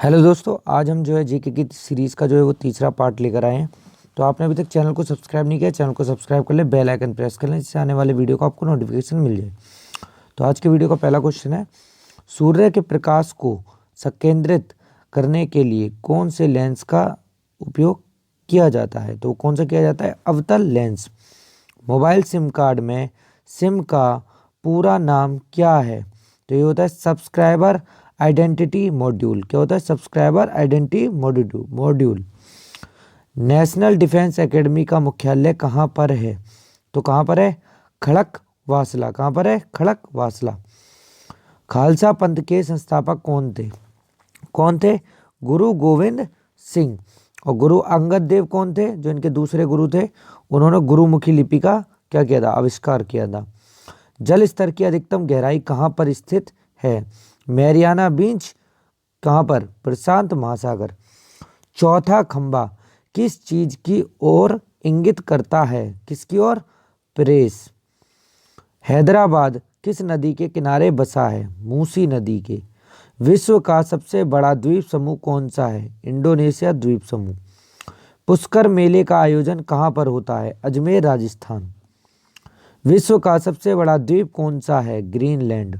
Hello दोस्तों, आज हम जो है जीके की सीरीज़ का जो है वो तीसरा पार्ट लेकर आए हैं। तो आपने अभी तक चैनल को सब्सक्राइब नहीं किया, चैनल को सब्सक्राइब कर ले, बेल आइकन प्रेस कर लें, जिससे आने वाले वीडियो को आपको नोटिफिकेशन मिल जाए। तो आज के वीडियो का पहला क्वेश्चन है, सूर्य के प्रकाश को संकेंद्रित करने के लिए कौन से लेंस का उपयोग किया जाता है? तो कौन सा किया जाता है? अवतल लेंस। मोबाइल सिम कार्ड में सिम का पूरा नाम क्या है? तो ये होता है सब्सक्राइबर आइडेंटिटी मॉड्यूल। क्या होता है? Subscriber identity module. National defence academy का मुख्यालय कहाँ पर है? तो कहाँ पर है? खड़क वासला। कहाँ पर है? खड़क वासला। खालसा पंथ के संस्थापक कौन थे? कौन थे? गुरु गोविंद सिंह। और गुरु अंगद देव कौन थे? जो इनके दूसरे गुरु थे, उन्होंने गुरुमुखी लिपि का क्या किया था? आविष्कार किया था। जल स्तर की अधिकतम गहराई कहाँ पर स्थित है? मैरियाना बीच। कहाँ पर? प्रशांत महासागर। चौथा खंबा किस चीज की ओर इंगित करता है? किसकी ओर? प्रेस। हैदराबाद किस नदी के किनारे बसा है? मूसी नदी के। विश्व का सबसे बड़ा द्वीप समूह कौन सा है? इंडोनेशिया द्वीप समूह। पुष्कर मेले का आयोजन कहाँ पर होता है? अजमेर, राजस्थान। विश्व का सबसे बड़ा द्वीप कौन सा है? ग्रीनलैंड।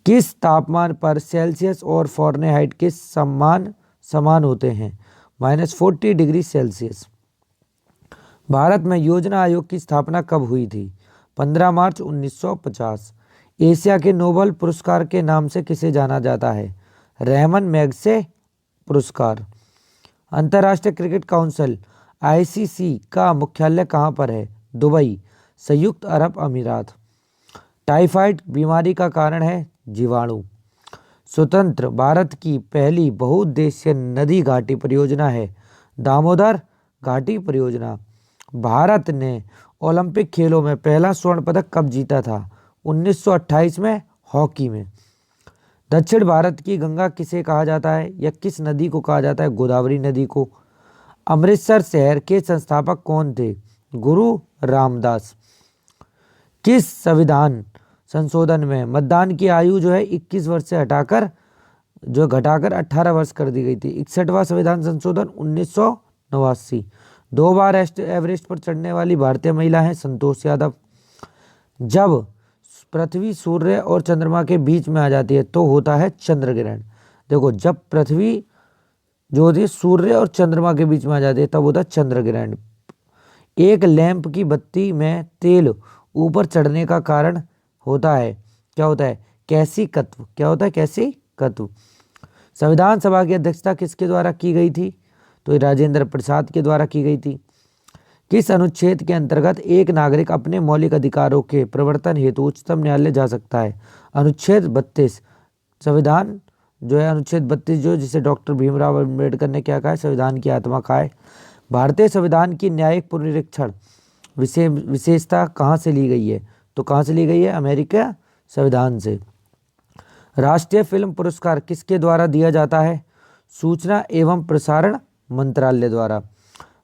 किस तापमान पर सेल्सियस और फ़ारेनहाइट के समान होते हैं? -40 डिग्री सेल्सियस। भारत में योजना आयोग की स्थापना कब हुई थी? 15 मार्च 1950। एशिया के नोबेल पुरस्कार के नाम से किसे जाना जाता है? रहमान मैग्से पुरस्कार। अंतर्राष्ट्रीय क्रिकेट काउंसिल आईसीसी का मुख्यालय कहाँ पर है? दुबई, संयुक्त अरब अमीरात। टाइफाइड बीमारी का कारण है जीवाणु। स्वतंत्र भारत की पहली बहुउद्देशीय नदी घाटी परियोजना है दामोदर घाटी परियोजना। भारत ने ओलंपिक खेलों में पहला स्वर्ण पदक कब जीता था? 1928 में, हॉकी में। दक्षिण भारत की गंगा किसे कहा जाता है, या किस नदी को कहा जाता है? गोदावरी नदी को। अमृतसर शहर के संस्थापक कौन थे? गुरु रामदास। किस संविधान संशोधन में मतदान की आयु जो है 21 वर्ष से घटाकर 18 वर्ष कर दी गई थी? 61वां संविधान संशोधन 1989। 2 बार एवरेस्ट पर चढ़ने वाली भारतीय महिला है संतोष यादव। जब पृथ्वी सूर्य और चंद्रमा के बीच में आ जाती है तो होता है चंद्र ग्रहण। देखो, जब पृथ्वी जो होती है सूर्य और चंद्रमा के बीच में आ जाती है तब होता है चंद्र ग्रहण। एक लैंप की बत्ती में तेल ऊपर चढ़ने का कारण होता है, क्या होता है? कैसिकत्व। क्या होता है? कैसिकत्व। संविधान सभा की अध्यक्षता किसके द्वारा की गई थी? तो ये राजेंद्र प्रसाद के द्वारा की गई थी। किस अनुच्छेद के अंतर्गत एक नागरिक अपने मौलिक अधिकारों के प्रवर्तन हेतु उच्चतम न्यायालय जा सकता है? अनुच्छेद 32। संविधान जो है अनुच्छेद 32, जो जिसे डॉक्टर भीमराव अम्बेडकर ने क्या कहा है? संविधान की आत्मा कहा है। भारतीय संविधान की न्यायिक पुनरीक्षण विशेषता कहाँ से ली गई है? तो कहाँ से ली गई है? अमेरिका संविधान से। राष्ट्रीय फिल्म पुरस्कार किसके द्वारा दिया जाता है? सूचना एवं प्रसारण मंत्रालय द्वारा।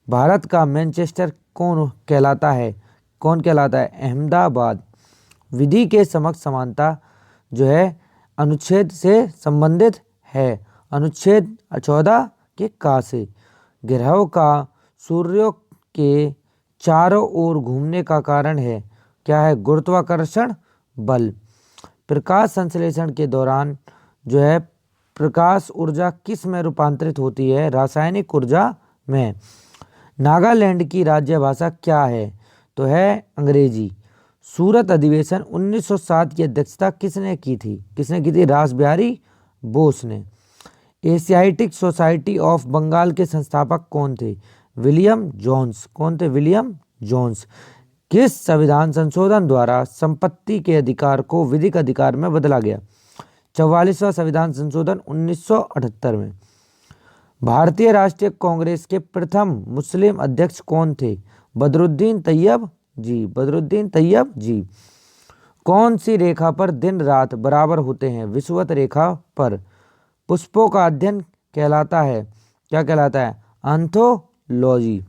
भारत का मैनचेस्टर कौन कहलाता है? कौन कहलाता है? अहमदाबाद। विधि के समक्ष समानता जो है अनुच्छेद से संबंधित है। अनुच्छेद 14 के का से। ग्रहों का सूर्य के चारों ओर घूमने का कारण है, क्या है? गुरुत्वाकर्षण बल। प्रकाश संश्लेषण के दौरान जो है प्रकाश ऊर्जा किस में रूपांतरित होती है? रासायनिक ऊर्जा में। नागालैंड की राज्य भाषा क्या है? तो है अंग्रेजी। सूरत अधिवेशन 1907 की अध्यक्षता किसने की थी? किसने की थी? रास बिहारी बोस ने। एशियाटिक सोसाइटी ऑफ बंगाल के संस्थापक कौन थे? William Jones. कौन थे? William Jones. किस संविधान संशोधन द्वारा संपत्ति के अधिकार को विधिक अधिकार में बदला गया? 44वां संविधान संशोधन 1978 में। भारतीय राष्ट्रीय कांग्रेस के प्रथम मुस्लिम अध्यक्ष कौन थे? बदरुद्दीन तैयब जी। बदरुद्दीन तैयब जी। कौन सी रेखा पर दिन रात बराबर होते हैं? विषुवत रेखा पर। पुष्पों का अध्ययन कहलाता है, क्या कहलाता है? आंथोलॉजी।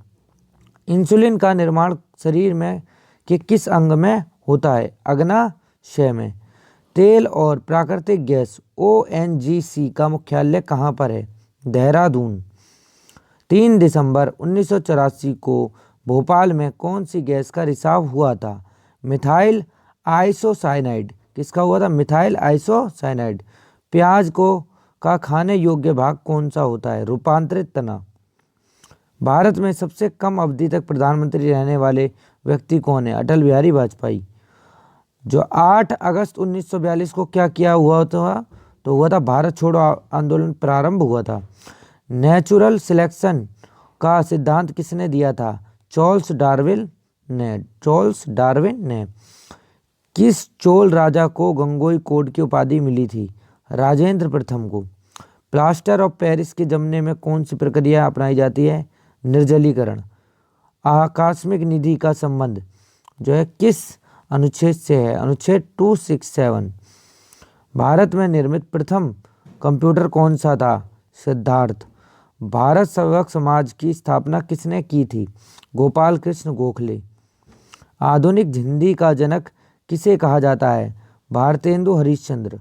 इंसुलिन का निर्माण शरीर में के किस अंग में होता है? अग्नाशय में। तेल और प्राकृतिक गैस ONGC का मुख्यालय कहाँ पर है? देहरादून। 3 दिसंबर 1984 को भोपाल में कौन सी गैस का रिसाव हुआ था? Methyl isocyanide. किसका हुआ था? Methyl isocyanide. प्याज को का खाने योग्य भाग कौन सा होता है? रूपांतरित तना। भारत में सबसे कम अवधि तक प्रधानमंत्री रहने वाले व्यक्ति कौन है? अटल बिहारी वाजपेयी। जो 8 अगस्त 1942 को क्या किया हुआ था? तो हुआ था भारत छोड़ो आंदोलन प्रारंभ हुआ था। नेचुरल सिलेक्शन का सिद्धांत किसने दिया था? चार्ल्स डार्विन ने। किस चोल राजा को गंगोई कोड की उपाधि मिली थी? राजेंद्र प्रथम को। प्लास्टर ऑफ पेरिस के जमने में कौन सी प्रक्रिया अपनाई जाती है? निर्जलीकरण। आकस्मिक निधि का संबंध जो है किस अनुच्छेद से है? अनुच्छेद 267। भारत में निर्मित प्रथम कंप्यूटर कौन सा था? सिद्धार्थ। भारत सेवक समाज की स्थापना किसने की थी? गोपाल कृष्ण गोखले। आधुनिक हिंदी का जनक किसे कहा जाता है? भारतेंदु हरिश्चंद्र।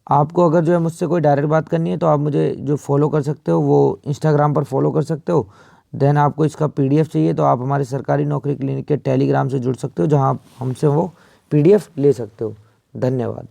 आपको अगर जो है मुझसे कोई डायरेक्ट बात करनी है तो आप मुझे जो फॉलो कर सकते हो, वो इंस्टाग्राम पर फॉलो कर सकते हो। देन आपको इसका PDF चाहिए तो आप हमारे सरकारी नौकरी क्लिनिक के टेलीग्राम से जुड़ सकते हो, जहां आप हमसे वो PDF ले सकते हो। धन्यवाद।